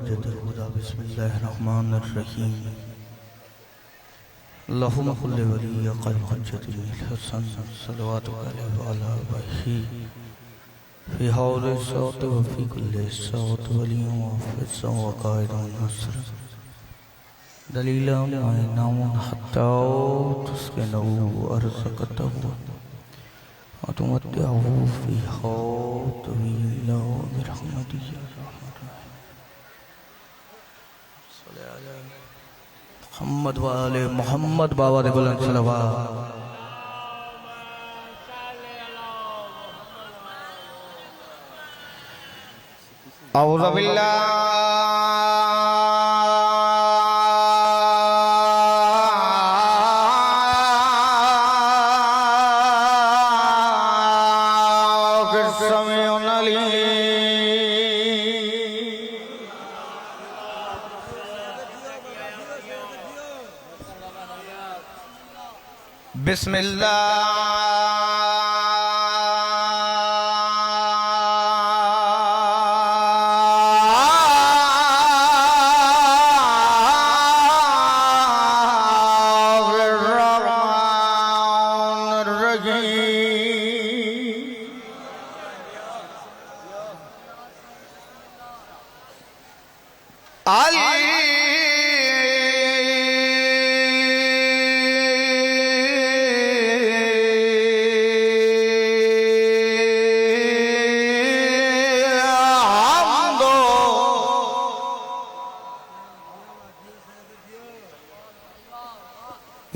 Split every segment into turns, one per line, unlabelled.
वजदल हुदा बिस्मिल्लाहिर्रहमानिर्रहीम अल्लाहुम्मा कुल्लि वलिय्य क़ल्ब हज्जतिल हसन सल्लल्लाहु अलैहि व अला वही फी हौल सौत व फी कुल्लि सौत वलिय्युन व फिज़्ज़ा व क़ाइदुन नस्र दलीलन मयनउन हत्ता तुस्किनहु अर्ज़क़तहु व तुमत्तिअहु फ़ीहा तवीला बिरहमतिक या मोहम्मद वाले मोहम्मद बाबा दे बुलंद सलवात। औज़ु बिल्लाहि समीउल अलीम।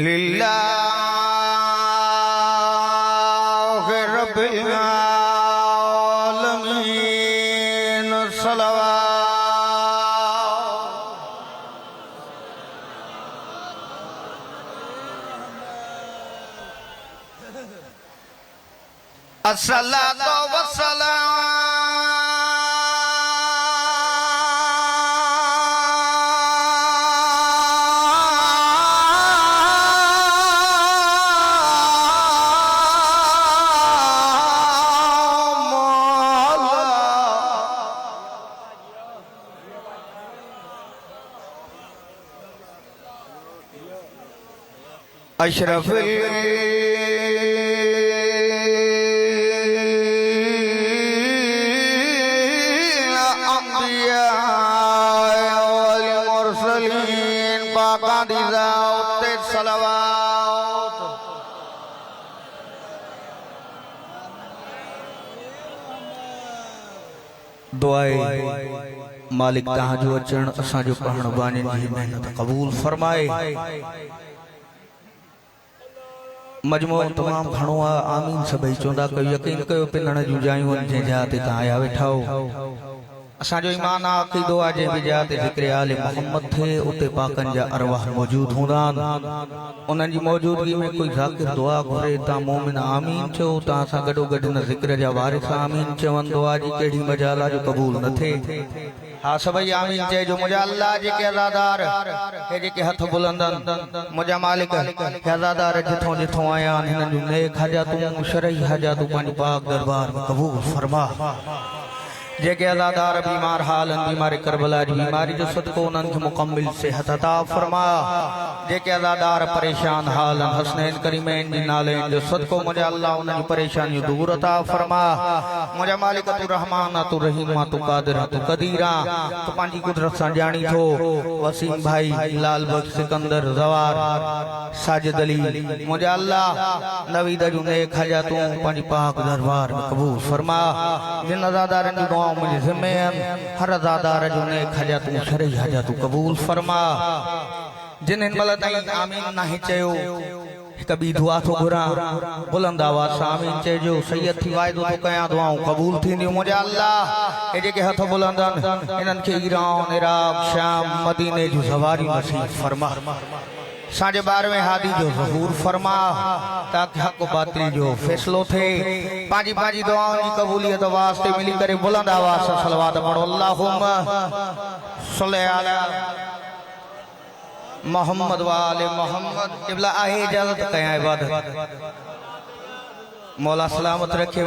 लिल्लाहि रब्बिल आलमीन सलवात। अस्सलातु वस्सलाम अशरफुल अंबिया वल मुरसलीन पाका दी ज़ात ते सलवात। दुआए मालिक तहां जो अचण असां जो पढ़ण वाञण जी मेहनत क़बूल फरमाए। मजमो तमाम घणो आ आमीन सभई चोंदा कयो यकीन कयो पिनण जूं जायूं जे जाते ता आया वेठा हो। असां जो ईमान आ अकीदो आ जे भी जाते ज़िक्र आले मोहम्मद थे उते पाकन जा अरवाह मौजूद हुंदा उनन जी मौजूदगी में कोई ज़ाकिर दुआ घुरे ता मोमिन आमीन चो ता असां गडो गड न ज़िक्र जा वारिस आमीन चवन दुआ जी केड़ी मजाला जो कबूल न थे। हाँ सभई आमीन चए जो मुझा अल्लाह जे के अज़ादार हे जे के हथ बुलंदन मुझा मालिक हे अज़ादार जिथों जिथों आया हिनन जूं नेक हाजतूं शरई हाजतूं पंहिंजे पाक दरबार में कबूल फरमा। जेके अज़ादार बीमार हालन बीमारी करबला जी बीमारी जो सदको उन्हनि खे मुकम्मिल सेहत अता फरमा। जेके अज़ादार परेशान हालन हसनैन करीमैन जी नाले जो सदको मुझा अल्लाह उन्हनि जी परेशानियूं दूर अता फरमा। मुझा मालिक तू रहमान तू रहीम तू कादिर तू कदीरा तू पंहिंजी कुदरत सां ॼाणी थो। वसीम भाई लाल बख्श सिकंदर ज़वार साजिद अली मुझा अल्लाह नवीद जूं नेक हाजतूं पंहिंजी पाक दरबार में कबूल फरमा। जिन अज़ादारनि जी दुआऊं मुझे ज़िम्मे हर अज़ादार जो नेक हाजतूं शरई हाजतूं कबूल फरमा। जिन इन मल ताईं आमीन नहीं चयो कभी दुआ तो घुरा बुलंद आवाज़ सां आमीन चइजो। सैयद थी वाइदो तो कयां दुआऊं कबूल थींदियूं मुझा अल्लाह हे जेके हथ बुलंदन इन्हनि खे ईरान इराक शाम मदीने जूं सवारी नसीब फरमा। साढ़े 12वें हादी जो ज़हूर फरमा ताकि हक बातिल जो फैसलो थे। पाजी पाजी दुआओं की कबूलियत वास्ते मिली करे बुलंद आवाज़ से सलवात पढ़ो। अल्लाहुम्मा सल्ली अला मोहम्मद वाले मोहम्मद। क़िबला आहे इजाज़त कयां इबादत मौला सलामत रखे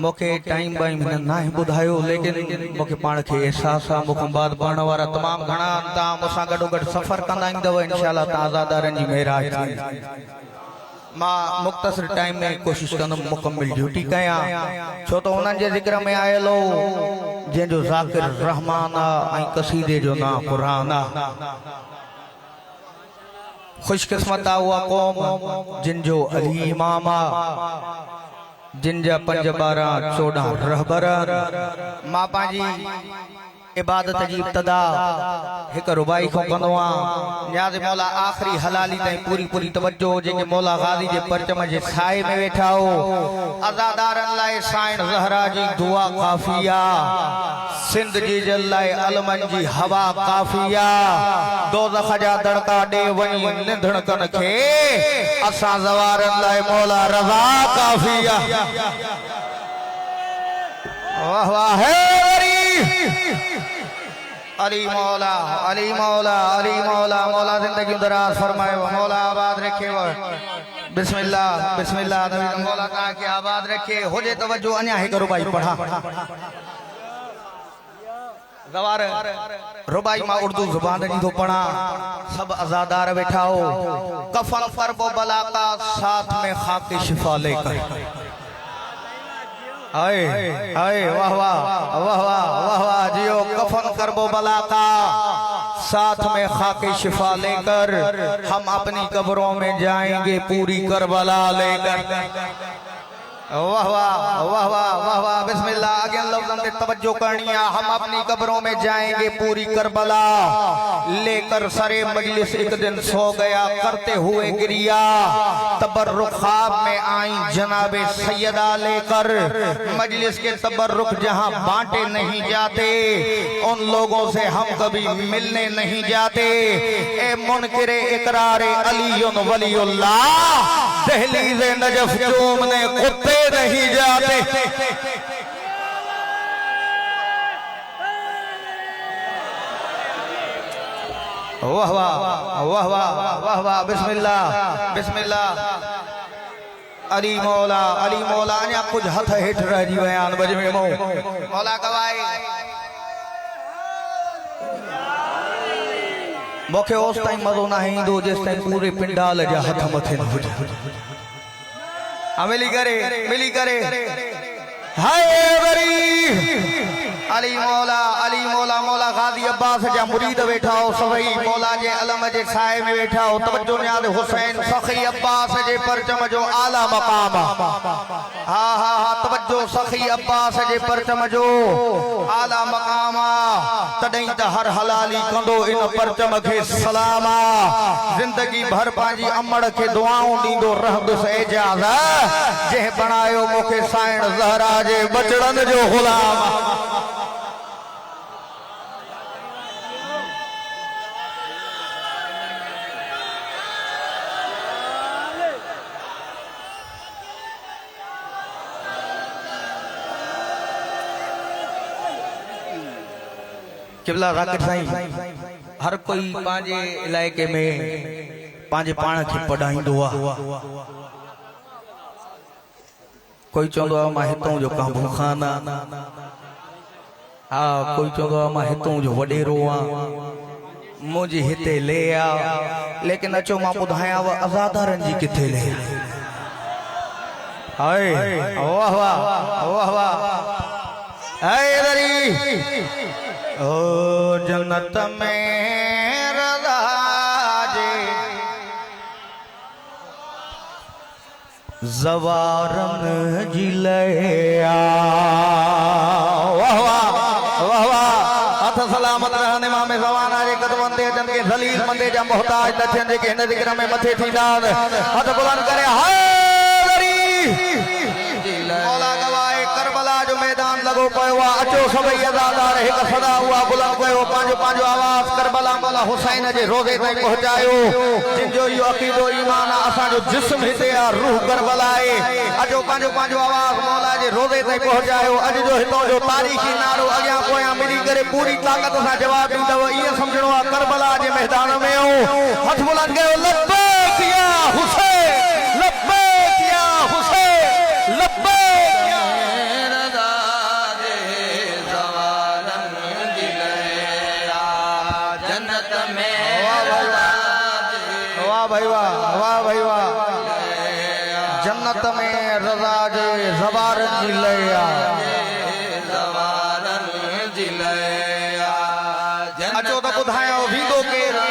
मोके टाइम बाई में ना बुधायो लेकिन मोके पाण के एहसास आ मुख बाद पढ़ण वाला तमाम घणा ता मुसा गडो गड सफर कंदा इंदव इंशाल्लाह ता आजादारन जी मेहराज थी मां मुख्तसर टाइम में कोशिश कंदम मुकम्मल ड्यूटी कया छो तो उनन जे जिक्र में आयलो जे जो जाकिर रहमान आ कसीदे जो ना कुरान आ खुशकिस्मत हुआ कौम जिन जो अली इमाम जिन जा 5 12 14 रहबर मां पाजी इबादत जी इब्तदा एक रुबाई को कंदो न्याज मौला आखिरी हलाली ताई पूरी पूरी तवज्जो जेके मौला गाजी जे परचम जे साए में वेठा हो अज़ादारन लाए साइन ज़हरा जी दुआ काफिया सिंध जी जल्लाए अलमन जी हवा काफिया दोज़ख जा दड़का दे वनी निंधण कन के असा ज़वारन लाए मौला रज़ा काफिया वाह वाह है अली मौला अली मौला अली मौला मौला जिंदगी दराज फरमाए मौला आबाद रखे बिस्मिल्लाह बिस्मिल्लाह नबी मौला कहा कि आबाद रखे हो जे तवज्जो अन्या है करो भाई पढ़ा गवार रुबाई मां उर्दू जुबान जी तो पढ़ा सब आजादार बैठा हो कफन पर वो बला का साथ में खाकी शिफा लेकर आए आए वाह वाह वाह वाह वाह वाह जियो कफन करबो बला का साथ में खाके शिफा लेकर हम अपनी कब्रों में जाएंगे पूरी करबला लेकर वाह वाह वाह वाह वाह वाह बिस्मिल्लाह आगे लफ्ज़ों पे तवज्जो करनी है हम अपनी कब्रों में जाएंगे पूरी करबला लेकर सरे मजलिस एक दिन सो गया करते हुए गिरिया तबर्रुक ख्वाब में आई जनाबे सैयदा लेकर मजलिस के तबर्रुक जहां बांटे नहीं जाते उन लोगों से हम कभी मिलने नहीं जाते ए मुनकिरे इकरारे अलीयुन वलीउल्लाह दहलीज़े नजफ चूमने कुत्ते नहीं जाते वाह वाह वाह वाह वाह वाह बिस्मिल्लाह बिस्मिल्लाह अली मौला अन्या कुछ हथ हेठ रह जी बयान बज में मौला गवाए मोखे उस ताईं मज़ो ना ईंदो जेस ताईं पूरे पिंडाल जा हथ मथे न हुजे मिली करे हाय वरी अली मौला मौला गाजी अब्बास जा मुरीद बैठा हो सभई मौला जे अलम जे साए में बैठा हो तवज्जो न्याज हुसैन सखी अब्बास जे परचम जो आला मकाम हा हा हा तवज्जो सखी अब्बास जे परचम जो आला मकाम तडई त हर हलाली कंदो इन परचम के सलाम जिंदगी भर पाजी अमड़ के दुआऊं दींदो रहदुस एजाज जे बनायो मोके साइण ज़हरा जे बचड़न जो गुलाम किबला राकेट साईं हर कोई पांजे इलाके में पांजे पाण के पढ़ाईंदो आ कोई चंदो मां हितों जो काबू खाना आ कोई चंदो मां हितों जो वडेरो आ मुझे हिते ले आ लेकिन अचो मां बुधाया व आजादारन जी किथे ले हाय वाह वाह वाह वाह हाय दरी ओ जन्नत में रज़ा जे ज़वारन जी लया वाह वाह वाह हथ सलामत रहने मामे ज़वाना जे कदमन दे जन के ज़लील मंदे जा मोहताज दछन जे के हिन ज़िक्र में मथे थींदा हथ बुलंद करे हाय मौला गवाए करबला जो मैदान लगो पयो अचो सभई अज़ादार एक सदा हुआ बुलंद कयो पांजो पांजो आवाज करबला मौला हुसैन जे रोज़े ताईं पहुंचायो जिन जो यो अकीदो ईमान असा जो जिस्म हिते आ रूह करबला है अचो पांजो पांजो आवाज मौला जे रोज़े ताईं पहुंचायो अज जो हितो जो तारीखी नारो अग्या पोया मिली करे पूरी ताकत सा जवाब दींदव ये समझणो आ करबला जे मैदान में हथ बुलंद कयो लब्बैक या हुसैन लब्बैक या हुसैन भाई वाह भाई वाह जन्नत में रज़ा जे ज़वारन जी लया अचो तो ॿुधायो वींदो केरु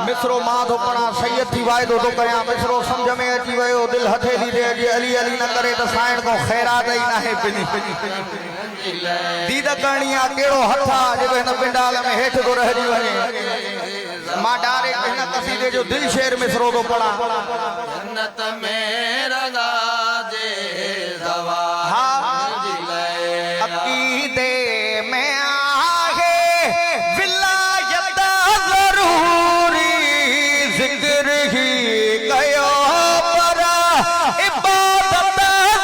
मिसरो माधो पड़ा सैयद थी वायदो तो कया मिसरो समझ में अची वयो दिल हथे दीदे अजी अली अली न करे तो साइण को खैरात ही ना है पिनी दीद करणिया केड़ो हथा जो इन पिंडाल में हेठ तो रह जी वने मां डायरेक्ट इन कसीदे जो दिल शेर मिसरो तो पड़ा जन्नत में रज़ा जे ज़वारन जी लया अकीदे में आगे विलायत जरूरी जिक्र ही कयो पर इबादत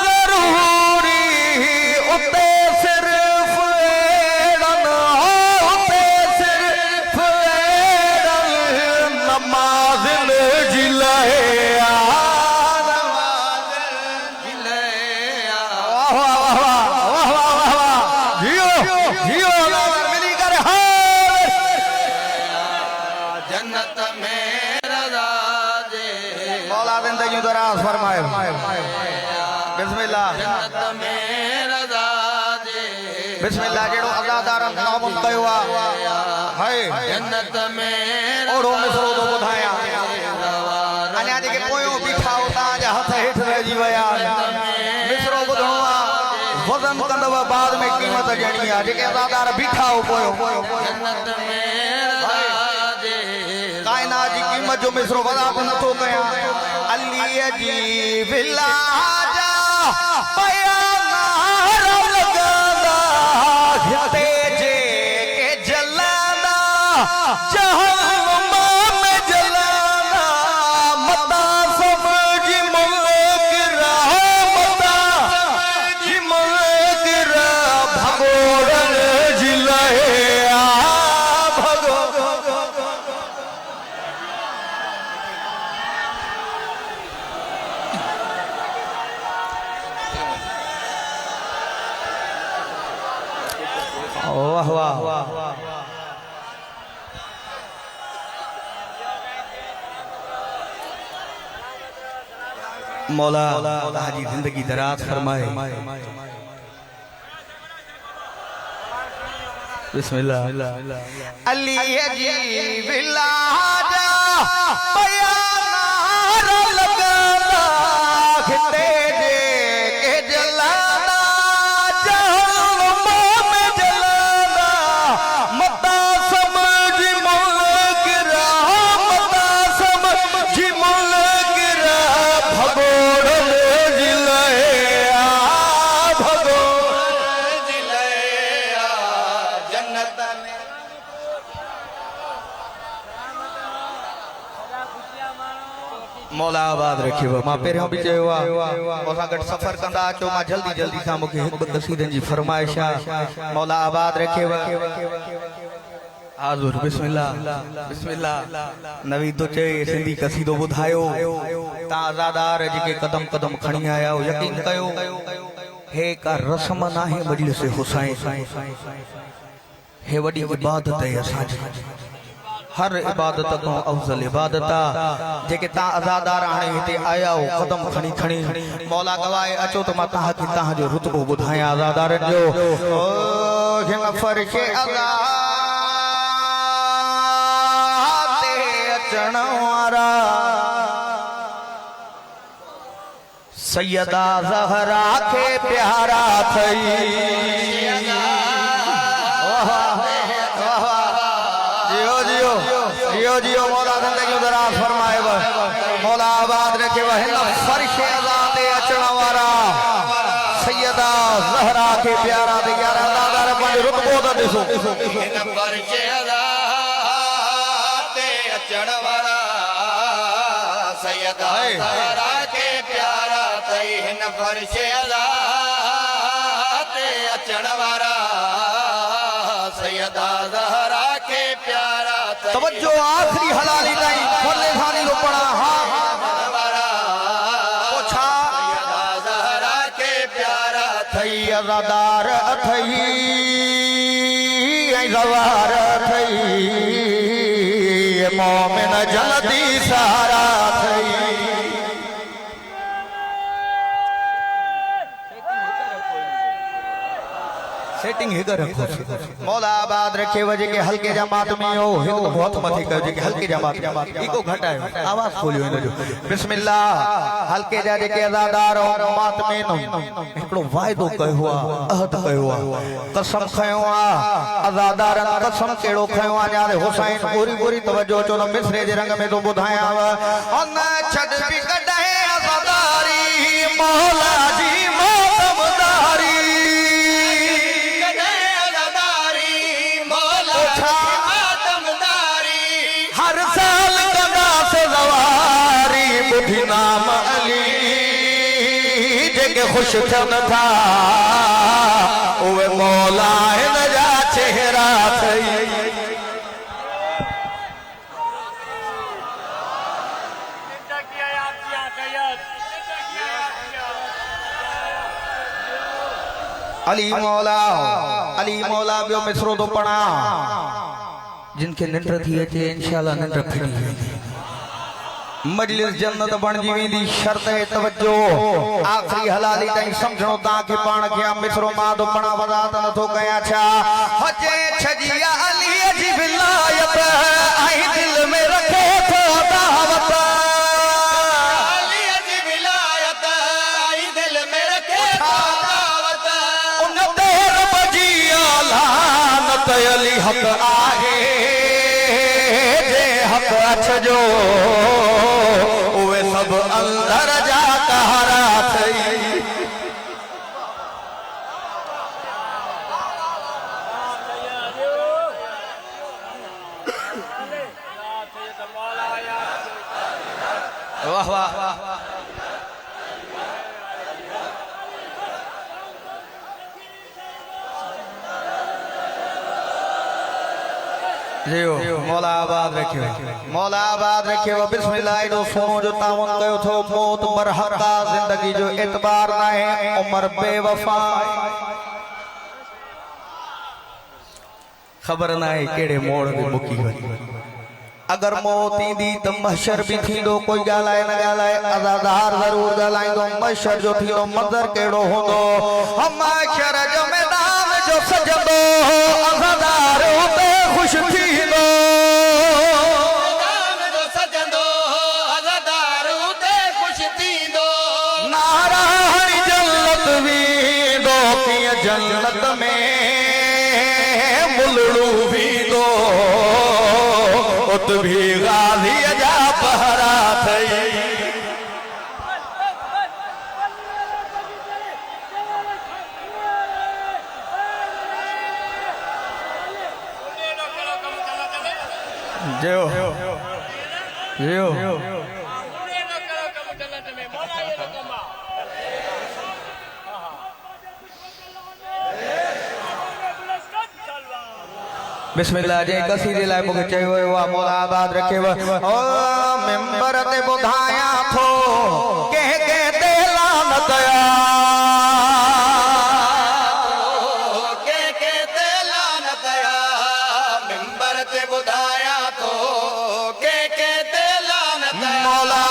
जरूरी उते सिर्फ एड़न उते सिर्फ एड़न नमाज़ जी लया बिस्मिल्लाह जेड़ो अज़ादारन तामुल कयो आ हाय जन्नत में ओड़ो मिसरो तो बुधाया अने जेके पोयो बीठा होता जा हथ हेठ रह जी वया मिसरो बुधो आ वजन कंदव बाद में कीमत जणी आ जेके अज़ादार बीठा हो पोयो जन्नत में राजे कायनात जी कीमत जो मिसरो वदा न तो कया अली जी विलाजा पया जहन्नुम में जलाना मता समझ मुल्क रहा मता समझ मुल्क रहा भगोड़न जिलया भगो वाह वाह मौला हाजी जिंदगी दराज फरमाए बिस्मिल्लाह अली जी विलाजा बयान लगाना खिते दे के जलाना जहन्नुम में जलाना मता समझ मुल्क रहा मता समझ मुल्क रहा भगोड़न जिलया जन्नत में मौला आबाद रखे मां पहिरियों बि चयो आहे असां गॾु सफ़र कंदा अचो मां जल्दी जल्दी सां मूंखे हिकु ॿ क़सीदनि जी फरमाइश आहे मौला आबाद रखे हाज़ुर बिस्मिल्लाह बिस्मिल्लाह नवीद तो चए सिंधी कसीदो ॿुधायो तव्हां आज़ादार जेके कदम कदम खणी आया हो यकीन कयो हे का रस्म नाहे मजलिस हुसैन हे वॾी इबादत है असांजी हर इबादत को अफजल इबादत जेके ता आज़ादार हाणे हिते आया हो कदम खणी खणी मौला गवाए अचो तो मां तहां जो रुतबो ॿुधायां आज़ादारन जो ओ हिन फर्श अज़ा ते अचण वारा सैयदा ज़हरा के प्यारा थई जियो जियो मौला जिंदगी दराज फरमाए मौला आबाद रखे हिन फर्श अज़ा ते अचण वारा सैयदा ज़हरा के प्यारा ते यार अज़ादार पंहिंजो रुतबो त ॾिसो हिन फर्श अज़ा ते अचण वारा
सैयदा ज़हरा के प्यारा तई हिन फर्शे अज़ा ते अचण वारा सैयदा ज़हरा के प्यारा
तवज्जो आखिरी हलाली ताईं फरले खानी लो पड़ा हां पोछा
सैयदा ज़हरा के प्यारा
थई अज़ादार अथई ऐं ज़वार अथई मोमिन जल्दी सारा अथई सेटिंग हिगर रखो मौला आबाद रखे वजे के हल्के जमात में हो हिक बहुत मथे कर जे के हल्के जमात इको घटायो आवाज खोलियो इन जो बिस्मिल्लाह हल्के जा जे के अज़ादार और मात में नो एकड़ो वायदो कयो हुआ अहद कयो हुआ कसम खयो आ अज़ादार कसम केड़ो खयो आ यार हुसैन पूरी पूरी तवज्जो चो न मिसरे जे रंग में तो बुधाया अन छड भी कढे अज़ादारी मौला जी मोतमदारी हर साल कदा से ज़वारी बुधी नाम अली जेके खुश थियन था उहे मौला हिन जा चेहरा थई अली मौला बियो मिसरो तो पढ़ा जिनके निंड थी अचे इंशाल्लाह निंड फिरी वेंदी मजलिस जन्नत बणजी वेंदी शर्त है तवज्जो आखिरी हलाली ताईं समझणो ता के पाण के मिसरो मां तो पणा वदात न थो कया छा हजे छजिया अली जी विलायत आई दिल में रखे थो दावत
अली जी विलायत आई दिल में रखे थो दावत
उन देर बजी लानत अली हक आहे हक अछ जो उहे सब अंदर जा कहारा थई वाह वाह जियो मौला आबाद रखियो बिस्मिल्लाह एडो सोनो जो तावन कयो थो मौत बरहका जिंदगी जो एतबार ना है उम्र बेवफा खबर ना है केड़े मोड़ में मुकी वई अगर मौत ईंदी त महशर भी थींदो कोई गालाए न गालाए अज़ादार जरूर गालाइंदो महशर जो थींदो मंजर केड़ो होंदो हम महशर जो मैदान जो सजंदो अज़ादार उते खुश थींदो
मैदान जो सजंदो अज़ादार उते खुश थींदो
नारायण जन्नत वींदो कीअं जन्नत में मुलड़ू वींदो उत भी गाज़ी जा पहरा थई जियो बिस्मिल्लाह जे कसीदे लाइ मूंखे चयो वियो आहे मौला आबाद रखे ओ मिंबर ते ॿुधायां थो कंहिं कंहिं ते लानत
ते लानत मिंबर ते ॿुधायां थो के ते लानत
मौला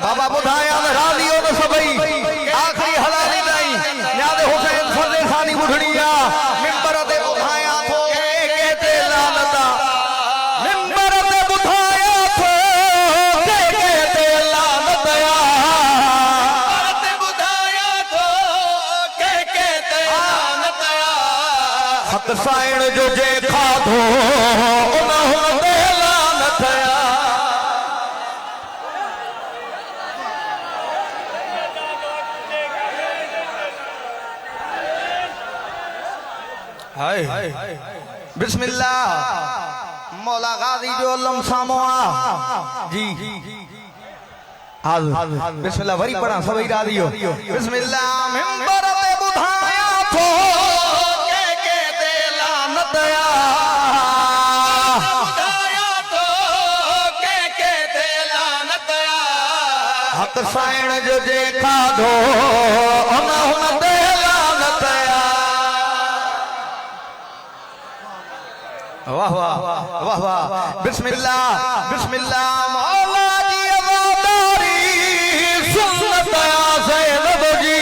बाबा ॿुधायां राज़ी हो न सभई आखिरी हलाली ताईं याद हुसैन फर्ज़े खानी ॿुधणी आहे मिंबर ते ॿुधायां थो के ते लानत मिंबर ते ॿुधायां थो के ते लानत
ॿुधायां थो के ते लानत
हक़ साइण जो जे खाधो उन ते लानत हाय बिस्मिल्लाह मौला गाजी जो अल्लम सामोआ जी हाल बिस्मिल्लाह वरी पढ़ा सभी राजी हो बिस्मिल्लाह मिंबर ते बुधाया थो के ते लानत हक साइण जो जे खाधो हुन ते लानत वाह वाह वाह वाह बिस्मिल्लाह बिस्मिल्लाह मौला जी अज़ादारी सुन्नत ज़ैनब जी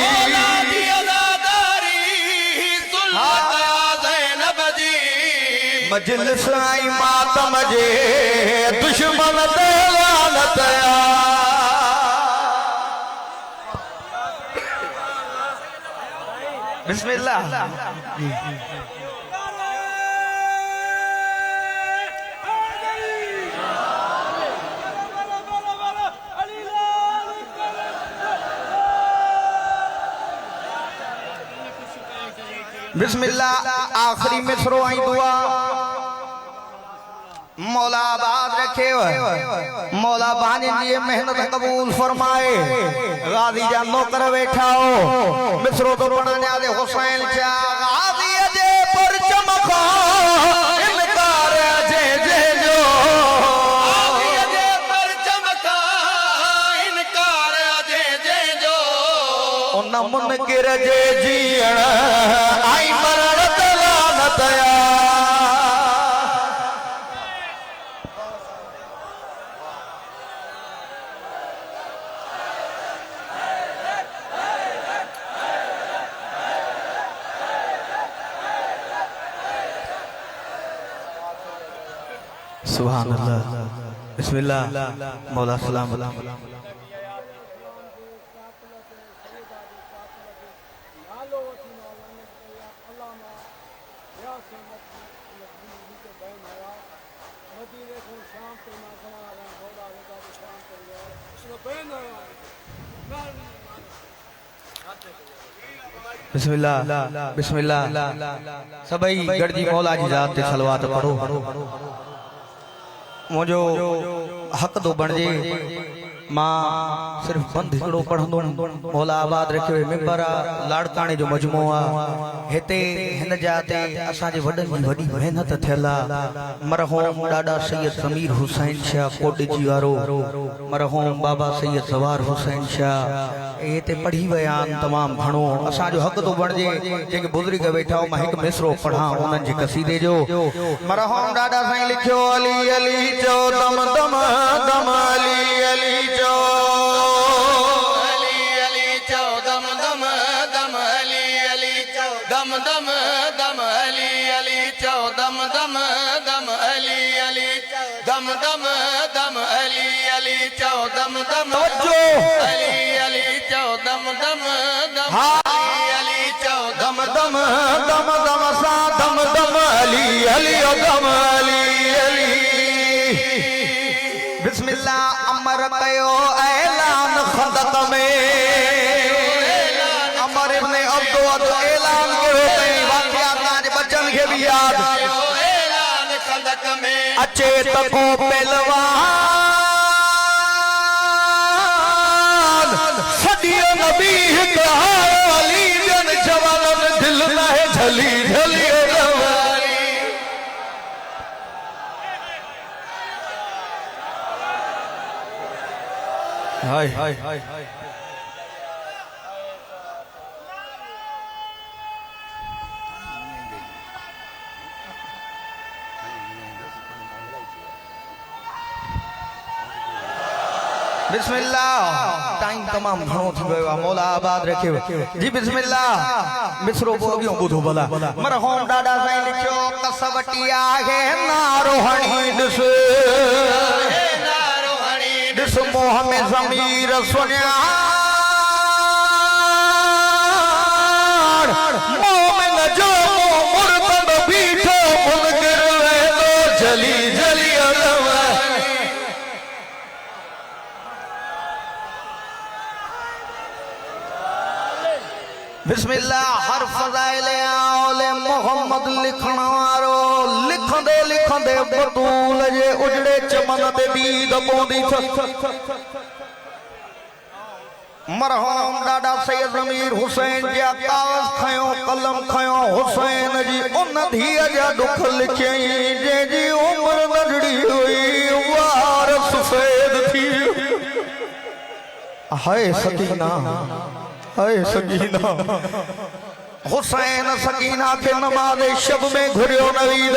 मौला जी अज़ादारी सुन्नत ज़ैनब जी
मजलिस आई मातम जे दुश्मन ते लानत बिस्मिल्लाह बिस्मिल्लाह आखिरी मिसरो आई दुआ मौला आबाद रखे मौला बानी जी मेहनत कबूल फरमाए गाजी जा नौकर बैठा हो मिसरो तो पढ़ने दे हुसैन जा गाजी जे परचम खा इनकार जे जे जो
गाजी जे परचम खा इनकार जे जे जो
उन मुनकिर जे जीअण आई मरण ते लानत सुभान अल्लाह बिस्मिल्लाह मौला सलाम बिस्मिल्लाह बिस्मिल्लाह सभई गड़जी मौला जी जात ते सलवात पढ़ो मुझो हक दो बणजे मां सिर्फ बंद हिकड़ो पढ़ंदो मौला आबाद रखे मिंबर लाड़काणे जो मजमो आ हेते हिन जाते असा जे वडन जी वडी मेहनत थियला मरहूम डाडा सैयद समीर हुसैन शाह कोडजी वारो मरहूम बाबा सैयद सवार हुसैन शाह हेते पढ़ी वयान तमाम घणो असा जो हक तो बणजे जेके बुजुर्ग बैठा हो मां हिक मिसरो पढ़ा उनन जे कसीदे जो मरहूम डाडा साईं लिखियो अली अली चो दम दम दम अली अली चो
अली अली चो दम दम दम अली अली चो दम दम दम अली अली चो दम दम दम अली अली दम दम दम अली अली चो दम दम अली अली चो दम दम दम अली चो
दम दम दम दम सा दम दम अली अली ओ दम अली अली बिस्मिल्लाह अमर कयो ऐलान खंदक में अमर इब्ने अब्दुल ऐलान कयो कई वाक़या ताज बचन के भी याद
ऐलान खंदक में
अचे तको पहलवान सदियों नबी का अली जन जवान दिल में झली झली हाय हाय हाय बिस्मिल्लाह टाइम तमाम घणो थी वियो आहे मौला आबाद रखे जी बिस्मिल्लाह मिसरो बोगियो बुधो भला मरहूम डाडा साईं लिखियो कसवटी आहे नारोहणी ॾिस ॾिस मोह में ज़मीर सुञाण मोमिन जो मुर्तद बीठो मुनकिर वेंदो जली जली अलम बिस्मिल्लाह हर फज़ाइल औले मोहम्मद लिखण वारो लिखंदे लिखंदे बतूल जे उजड़े चमन ते दीद पौंदी मरहूम डाडा सैयद ज़मीर हुसैन जा कागज़ खयो कलम खयो हुसैन जी उन धीअ जा दुख लिखई जे जी उम्र नंढड़ी हुई वार सफेद थी हाय सकीना हाय सकीना हुसैन सकीना के नमाज शब में घुरियो नवीद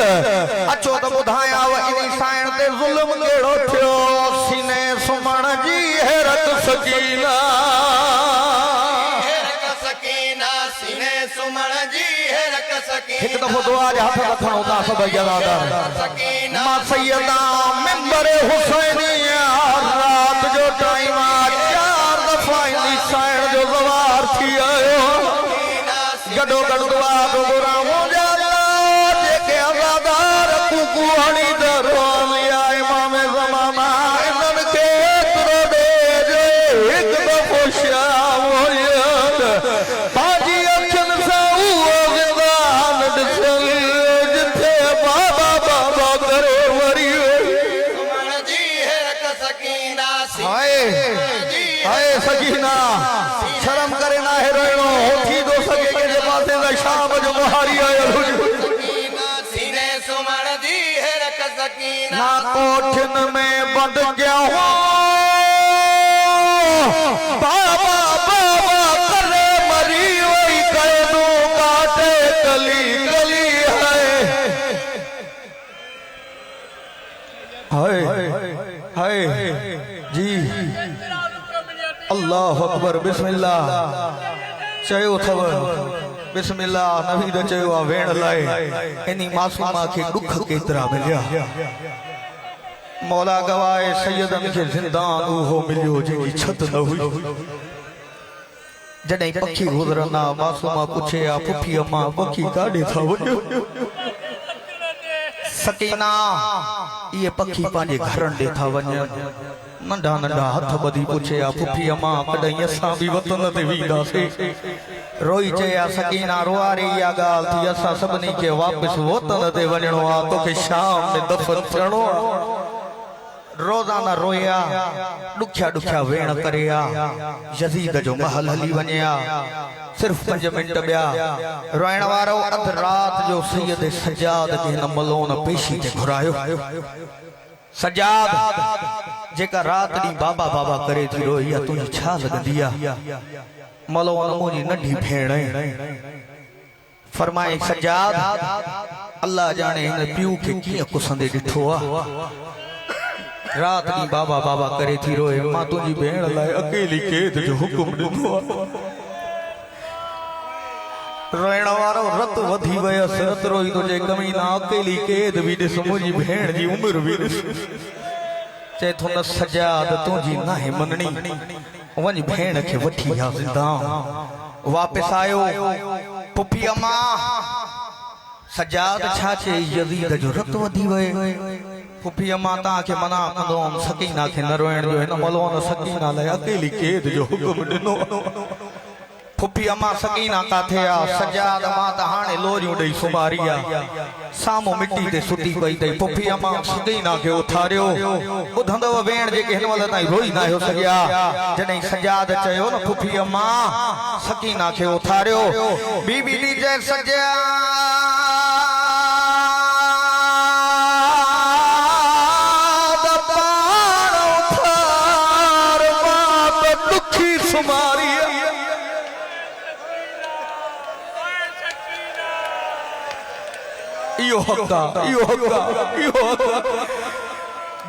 अचो तो बुधाया व इनी साइण ते जुल्म केड़ो थियो सीने सुमण जी हैरत सकीना
सीने सुमण जी हैरत सकीना
एक दफो दुआ जे हथ रखणो ता सब जलादार मां सैयदा मिंबर हुसैनिया रात जो टाइम आ 4 दफा इनी साइण जो गवार थी आयो गडो गड दुआ को बुरा हो जाला जेके आजादार कुकुआणी दरवान या इमाम ज़माना इनन के तरो दे जे एक दफो शाम होयत पाजी अखन सा वो ज़िंदान दिसल जिथे बाबा बाबा करे वरी
सुमण जी हैरत सकीना
हाय हाय सकीना शर्म करे ना है रोइणो थी दो सके के पासे दा शाम जो मुहारी आयो
सीने सुमण जी हैरत सकीना
ना कोठन में बंद गया हो बाबा बाबा करे मरी वही कैदू काटे गली गली है हाय हाय जी अल्लाह अकबर बिस्मिल्लाह चयो थव बिस्मिल्लाह नबी द चयो आ वेण लाए इनी मासूमा के दुख केतरा मिलिया मौला गवाए सैयदन के जिंदान हो मिलियो जी छत न हुई जडे पखी गुजरना मासूमा पूछे आ पुफी अम्मा पखी काडे था वजो सकीना ये पखी पांजे घरन दे था वजन नंढा नंढा हथ बधी पूछे आ पुफी अम्मा कदई असा भी वतन ते वींदासे रोई चया सकीना रोआरी या गाल थी असा सबनी के वापस वतन ते वणो आ तो के शाम में दफन चढ़ो रोजाना रोया दुखिया दुखिया वेण करया यजीद जो महल हली वणया सिर्फ 5 मिनट बिया रोइण वारो अध रात जो सैयद सज्जाद के न मलोन पेशी ते घुरायो सज्जाद जेका रात दी बाबा बाबा करे थी रोई तुझी छा लगदिया मलोन मुजी नंढी भेण फरमाए सज्जाद अल्लाह जाने इन पियू के किया कुसंदे डिठो आ रात दी बाबा बाबा करे थी रोए मां तुझी भेण लाए अकेली केद जो हुकुम दिनो रोइण वारो रत वधी वयस रत रोई तुझे कमी ना अकेली केद भी दिस मुझी भेण जी उम्र भी दिस चे थो न सजाद तुझी ना है मननी वंज भेण के वठी आ जिंदा वापस आयो पुफी अम्मा सजाद छा चे यजीद जो रत वधी वए पुफी अम्मा ता के मना कंदो सकीना के न रोइण जो न मलोन सकीना ले अकेली केद जो हुकुम दिनो पुफी अम्मा सकीना काथे आ सजाद मां ता हाने लोरियो दई सुमारिया सामो मिट्टी ते सुती पई तई पुफी अम्मा सकीना के उथारियो बुधंदो वेण जे के हिनवल ताई रोई ना हो सकिया जने सजाद चयो न पुफी अम्मा सकीना के उथारियो बीबी दी जे सजाद पाण उथार मां तो दुखी सुमारिया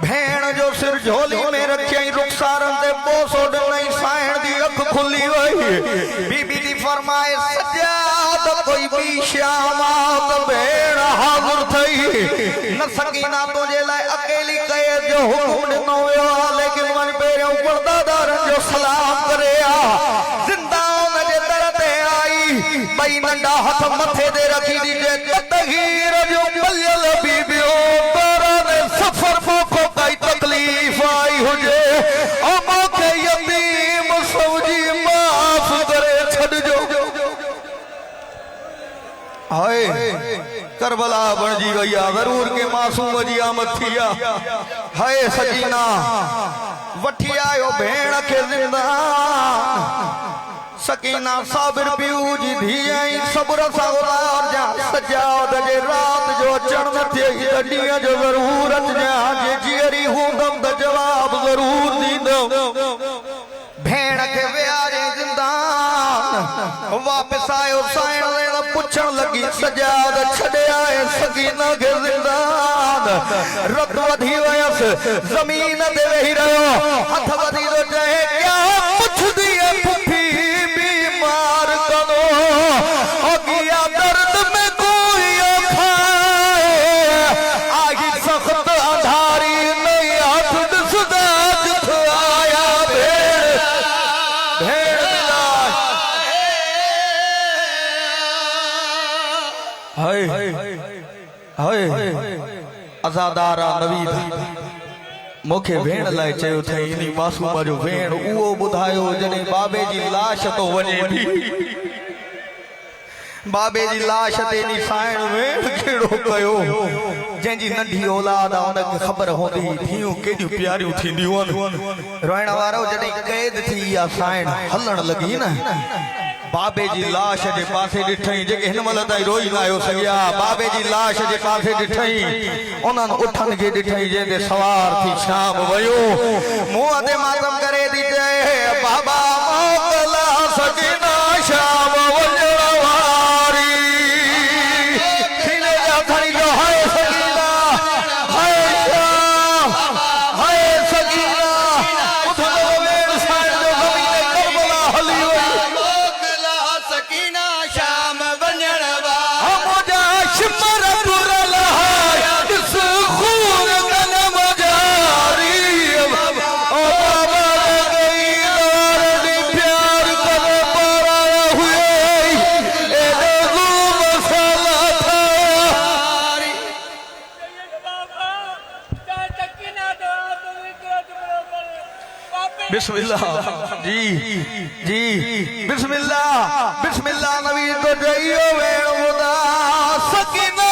भेण जो सिर झोली में रखियई रुखसारन ते बोसो डई साइण दी अख खुली वई बीबी दी फरमाए सजाद कोई भी शामात भेण हाजिर थई न सकीना तुझे लाए अकेली कहे जो हुकुम दिनो यो लेकिन वन पेरे पर्दादार जो सलाम करे आ जिंदान जे दर ते आई बई नंढा हथ मथे दे रखी दी जे तदगीर जो मलियल बीबियो तोरा ने सफर को कई तकलीफ आई हुजे अमो के यतीम सौजी माफ करे छड़ जो करबला बणजी वई आ ज़रूर के मासूम जी आमद थी आ हाय सकीना वठी आयो भेण के ज़िंदान सकीना साबिर पियू जी धी आई सब्र सां गुज़ार जा सजाद जे रात जो अचण न थिए ॾींहं जो ज़रूर अचजां जे जीअरी हूंदम त जवाब ज़रूर ॾींदम भेण के वियारे ज़िंदान वापस आयो साइण लेण पुछण लगी सजाद छॾे आए सकीना के ज़िंदान रत वधी वयस ज़मीन ते वेही रहियो हथ वधी तो चए क्या पुछदी है फुफी बीमार कनो अगिया दर्द में कोई खाए आगी सख्त अंधारी नहीं हाथ दिसदा जिथ आया भेड़ हाय हाय अज़ादारा नवीद मूंखे भेण लाइ चयो अथई इन मासूम जो भेण उहो ॿुधायो जॾहिं बाबे जी लाश तो वञे थी बाबे जी लाश ते नी साइण भेण कहिड़ो कयो जंहिंजी नंढी औलाद आहे उनखे ख़बर हूंदी थियूं केॾियूं प्यारियूं थींदियूं आहिनि रोइण वारो जॾहिं क़ैद थी इहा साइण हलण लॻी न बाबे जी लाश जे पासे ॾिठई जेके हिन महिल ताईं रोई न आयो सघिया बाबे जी लाश जे पासे ॾिठई उन्हनि उठनि खे ॾिठई जंहिं ते सवार थी शाम वियो मुंहं ते मातम करे थी चए बाबा मोकला सकीना शाम वञण वारी खिले जा खणी जो हाय सकीना हाय शाम हाय सकीना उथंदो वेड़ साइण जो ज़मीन करबला हली वई
सकीना शाम वञण वारी
मुंहिंजा शिमर पुरल हाय ॾिस खून कलम जारी ओ बाबा गई दौर दी प्यार करे पराया हुए एॾे ज़ुल्म साला था बिस्मिल्लाह जी जी बिस्मिल्लाह बिस्मिल्लाह नबी तो जइयो वेण मुदा सकीना